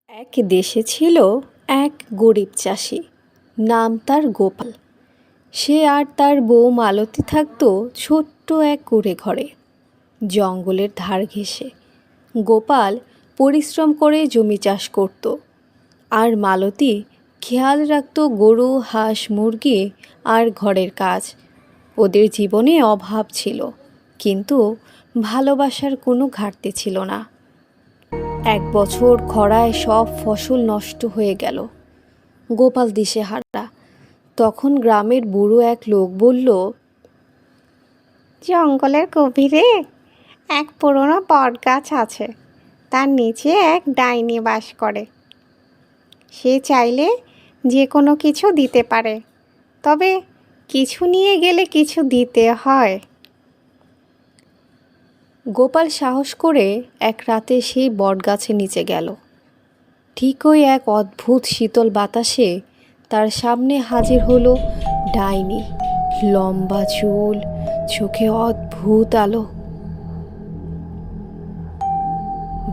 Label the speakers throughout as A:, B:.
A: এক দেশে ছিল এক গরিব চাষি, নাম তার গোপাল। সে আর তার বউ মালতী থাকত ছোট্ট এক কুঁড়ে ঘরে, জঙ্গলের ধার ঘেঁষে। গোপাল পরিশ্রম করে জমি চাষ করত, আর মালতী খেয়াল রাখত গরু, হাঁস, মুরগি আর ঘরের কাজ। ওদের জীবনে অভাব ছিল, কিন্তু ভালোবাসার কোনো ঘাটতি ছিল না। এক বছর খরায় সব ফসল নষ্ট হয়ে গেল। গোপাল দিশেহারা। তখন গ্রামের বুড়ো এক লোক বলল,
B: জঙ্গলের গভীরে এক পুরনো বট গাছ আছে, তার নিচে এক ডাইনি বাস করে। সে চাইলে যে কোনো কিছু দিতে পারে, তবে কিছু নিয়ে গেলে কিছু দিতে হয়।
A: গোপাল সাহস করে এক রাতে সেই বটগাছের নিচে গেল। ঠিকই এক অদ্ভুত শীতল বাতাসে তার সামনে হাজির হলো ডাইনি। লম্বা চুল, চোখে অদ্ভুত আলো।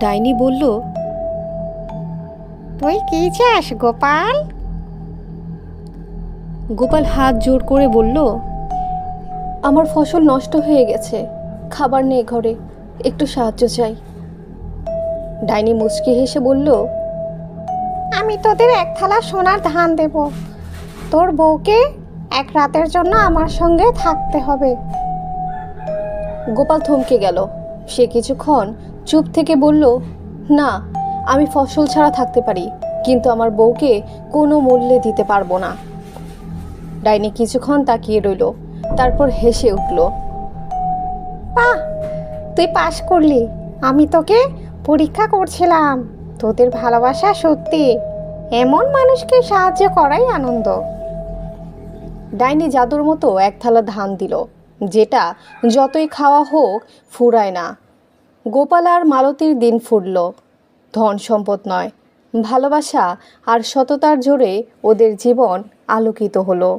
A: ডাইনি বলল,
B: তুই কি চাস গোপাল?
A: গোপাল হাত জোর করে বলল, আমার ফসল নষ্ট হয়ে গেছে, খাবার নেই ঘরে, একটু সাহায্য চাই। ডাইনি মুচকি হেসে বলল,
B: আমি তোদের এক থালা সোনার ধান দেব। তোর বউকে এক রাতের জন্য আমার সঙ্গে থাকতে হবে।
A: গোপাল থমকে গেল। সে কিছুক্ষণ চুপ থেকে বলল, না, আমি ফসল ছাড়া থাকতে পারি, কিন্তু আমার বউকে কোনো মূল্যে দিতে পারবো না। ডাইনি কিছুক্ষণ তাকিয়ে রইল, তারপর হেসে উঠল,
B: বাহ, তুই পাশ করলি। আমি তোকে পরীক্ষা করছিলাম। তোদের ভালোবাসা সত্যি, এমন মানুষকে সাহায্য করাই আনন্দ।
A: ডাইনি জাদুর মতো এক থালা ধান দিল, যেটা যতই খাওয়া হোক ফুরায় না। গোপাল আর মালতীর দিন ফুরল। ধন সম্পদ নয়, ভালোবাসা আর সততার জোরে ওদের জীবন আলোকিত হলো।